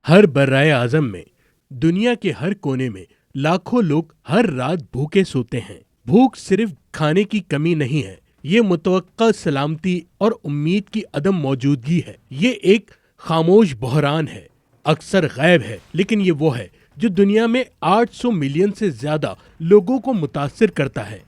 ہر برائے اعظم میں دنیا کے ہر کونے میں لاکھوں لوگ ہر رات بھوکے سوتے ہیں۔ بھوک صرف کھانے کی کمی نہیں ہے، یہ متوقع سلامتی اور امید کی عدم موجودگی ہے۔ یہ ایک خاموش بحران ہے، اکثر غائب ہے، لیکن یہ وہ ہے جو دنیا میں 800 ملین سے زیادہ لوگوں کو متاثر کرتا ہے۔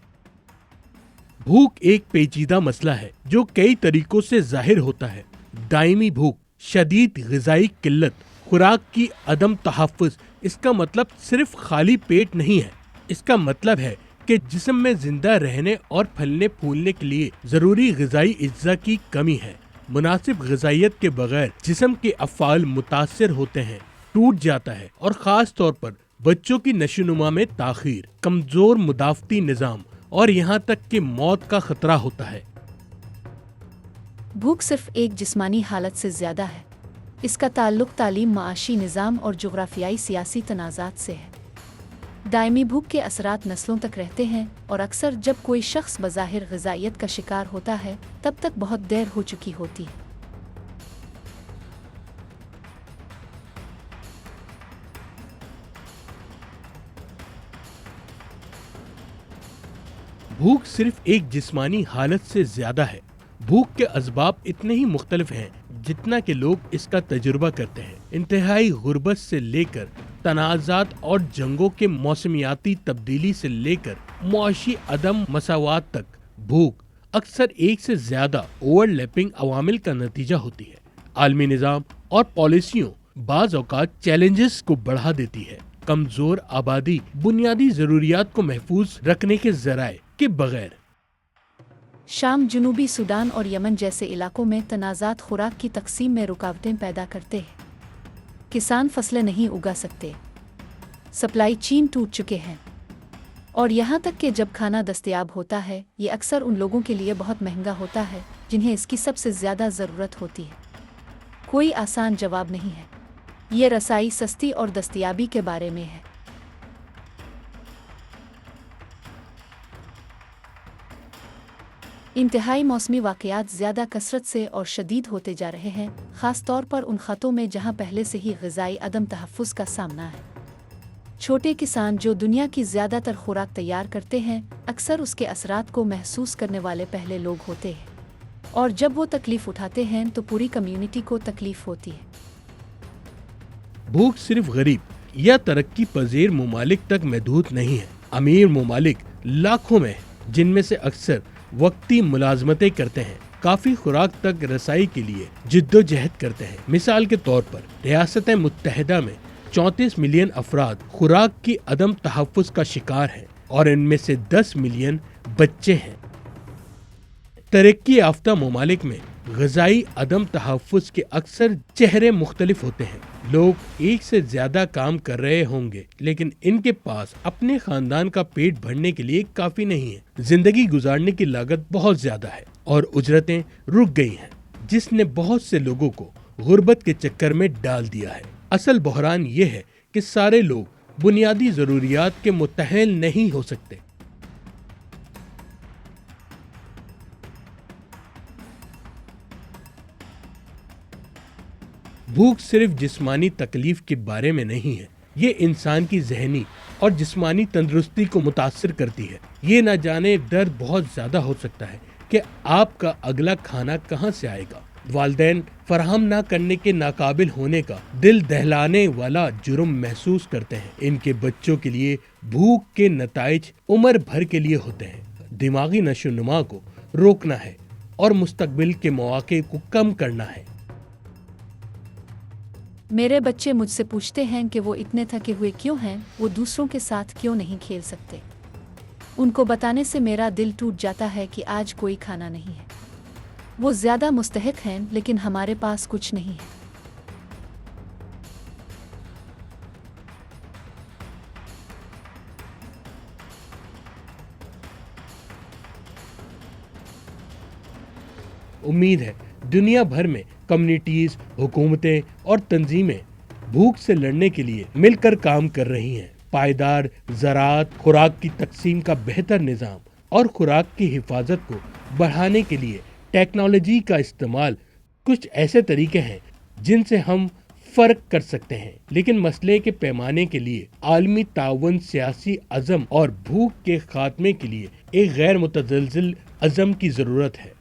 بھوک ایک پیچیدہ مسئلہ ہے جو کئی طریقوں سے ظاہر ہوتا ہے۔ دائمی بھوک، شدید غذائی قلت، خوراک کی عدم تحفظ۔ اس کا مطلب صرف خالی پیٹ نہیں ہے، اس کا مطلب ہے کہ جسم میں زندہ رہنے اور پھلنے پھولنے کے لیے ضروری غذائی اجزاء کی کمی ہے۔ مناسب غذائیت کے بغیر جسم کے افعال متاثر ہوتے ہیں، ٹوٹ جاتا ہے، اور خاص طور پر بچوں کی نشوونما میں تاخیر، کمزور مدافعتی نظام اور یہاں تک کہ موت کا خطرہ ہوتا ہے۔ بھوک صرف ایک جسمانی حالت سے زیادہ ہے، اس کا تعلق تعلیم، معاشی نظام اور جغرافیائی سیاسی تنازعات سے ہے۔ دائمی بھوک کے اثرات نسلوں تک رہتے ہیں، اور اکثر جب کوئی شخص بظاہر غذائیت کا شکار ہوتا ہے تب تک بہت دیر ہو چکی ہوتی ہے۔ بھوک صرف ایک جسمانی حالت سے زیادہ ہے۔ بھوک کے اسباب اتنے ہی مختلف ہیں جتنا کہ لوگ اس کا تجربہ کرتے ہیں۔ انتہائی غربت سے لے کر تنازعات اور جنگوں کے موسمیاتی تبدیلی سے لے کر معاشی عدم مساوات تک، بھوک اکثر ایک سے زیادہ اوور لیپنگ عوامل کا نتیجہ ہوتی ہے۔ عالمی نظام اور پالیسیوں بعض اوقات چیلنجز کو بڑھا دیتی ہے۔ کمزور آبادی بنیادی ضروریات کو محفوظ رکھنے کے ذرائع کے بغیر۔ شام، جنوبی سوڈان اور یمن جیسے علاقوں میں تنازعات خوراک کی تقسیم میں رکاوٹیں پیدا کرتے ہیں۔ کسان فصلیں نہیں اگا سکتے، سپلائی چین ٹوٹ چکے ہیں، اور یہاں تک کہ جب کھانا دستیاب ہوتا ہے یہ اکثر ان لوگوں کے لیے بہت مہنگا ہوتا ہے جنہیں اس کی سب سے زیادہ ضرورت ہوتی ہے۔ کوئی آسان جواب نہیں ہے، یہ رسائی، سستی اور دستیابی کے بارے میں ہے۔ انتہائی موسمی واقعات زیادہ کثرت سے اور شدید ہوتے جا رہے ہیں، خاص طور پر ان خطوں میں جہاں پہلے سے ہی غذائی عدم تحفظ کا سامنا ہے۔ چھوٹے کسان جو دنیا کی زیادہ تر خوراک تیار کرتے ہیں، اکثر اس کے اثرات کو محسوس کرنے والے پہلے لوگ ہوتے ہیں، اور جب وہ تکلیف اٹھاتے ہیں تو پوری کمیونٹی کو تکلیف ہوتی ہے۔ بھوک صرف غریب یا ترقی پذیر ممالک تک محدود نہیں ہے۔ امیر ممالک لاکھوں میں، جن میں سے اکثر وقتی ملازمتیں کرتے ہیں، کافی خوراک تک رسائی کے لیے جدوجہد کرتے ہیں۔ مثال کے طور پر ریاست متحدہ میں 34 ملین افراد خوراک کی عدم تحفظ کا شکار ہیں، اور ان میں سے 10 ملین بچے ہیں۔ ترقی یافتہ ممالک میں غذائی عدم تحفظ کے اکثر چہرے مختلف ہوتے ہیں۔ لوگ ایک سے زیادہ کام کر رہے ہوں گے، لیکن ان کے پاس اپنے خاندان کا پیٹ بھرنے کے لیے کافی نہیں ہے۔ زندگی گزارنے کی لاگت بہت زیادہ ہے، اور اجرتیں رک گئی ہیں، جس نے بہت سے لوگوں کو غربت کے چکر میں ڈال دیا ہے۔ اصل بحران یہ ہے کہ سارے لوگ بنیادی ضروریات کے متحل نہیں ہو سکتے۔ بھوک صرف جسمانی تکلیف کے بارے میں نہیں ہے، یہ انسان کی ذہنی اور جسمانی تندرستی کو متاثر کرتی ہے۔ یہ نہ جانے درد بہت زیادہ ہو سکتا ہے کہ آپ کا اگلا کھانا کہاں سے آئے گا۔ والدین فراہم نہ کرنے کے ناقابل ہونے کا دل دہلانے والا جرم محسوس کرتے ہیں۔ ان کے بچوں کے لیے بھوک کے نتائج عمر بھر کے لیے ہوتے ہیں۔ دماغی نشوونما کو روکنا ہے اور مستقبل کے مواقع کو کم کرنا ہے۔ میرے بچے مجھ سے پوچھتے ہیں کہ وہ اتنے تھکے ہوئے کیوں ہیں، وہ دوسروں کے ساتھ کیوں نہیں کھیل سکتے۔ ان کو بتانے سے میرا دل ٹوٹ جاتا ہے کہ آج کوئی کھانا نہیں ہے۔ وہ زیادہ مستحق ہیں، لیکن ہمارے پاس کچھ نہیں ہے۔ امید ہے دنیا بھر میں کمیونٹیز، حکومتیں اور تنظیمیں بھوک سے لڑنے کے لیے مل کر کام کر رہی ہیں۔ پائیدار زراعت، خوراک کی تقسیم کا بہتر نظام اور خوراک کی حفاظت کو بڑھانے کے لیے ٹیکنالوجی کا استعمال کچھ ایسے طریقے ہیں جن سے ہم فرق کر سکتے ہیں، لیکن مسئلے کے پیمانے کے لیے عالمی تعاون، سیاسی عزم اور بھوک کے خاتمے کے لیے ایک غیر متزلزل عزم کی ضرورت ہے۔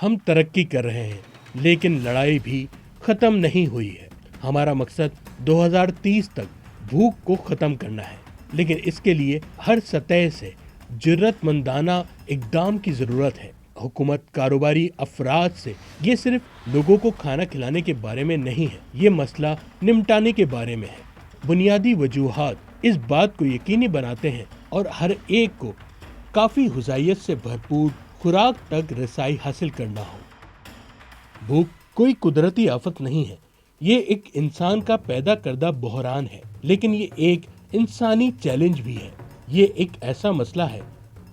ہم ترقی کر رہے ہیں لیکن لڑائی بھی ختم نہیں ہوئی ہے۔ ہمارا مقصد 2030 تک بھوک کو ختم کرنا ہے، لیکن اس کے لیے ہر سطح سے جرات مندانہ اقدام کی ضرورت ہے۔ حکومت، کاروباری افراد سے یہ صرف لوگوں کو کھانا کھلانے کے بارے میں نہیں ہے، یہ مسئلہ نمٹانے کے بارے میں ہے۔ بنیادی وجوہات اس بات کو یقینی بناتے ہیں اور ہر ایک کو کافی غذائیت سے بھرپور خوراک تک رسائی حاصل کرنا ہو۔ بھوک کوئی قدرتی آفت نہیں ہے، یہ ایک انسان کا پیدا کردہ بحران ہے، لیکن یہ ایک انسانی چیلنج بھی ہے۔ یہ ایک ایسا مسئلہ ہے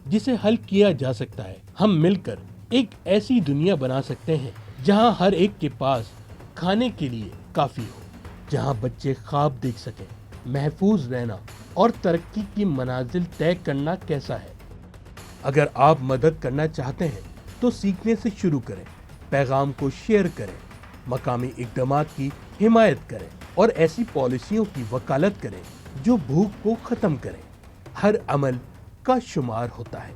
جسے حل کیا جا سکتا ہے۔ ہم مل کر ایک ایسی دنیا بنا سکتے ہیں جہاں ہر ایک کے پاس کھانے کے لیے کافی ہو، جہاں بچے خواب دیکھ سکیں۔ محفوظ رہنا اور ترقی کی منازل طے کرنا کیسا ہے؟ اگر آپ مدد کرنا چاہتے ہیں تو سیکھنے سے شروع کریں، پیغام کو شیئر کریں، مقامی اقدامات کی حمایت کریں اور ایسی پالیسیوں کی وکالت کریں جو بھوک کو ختم کریں۔ ہر عمل کا شمار ہوتا ہے۔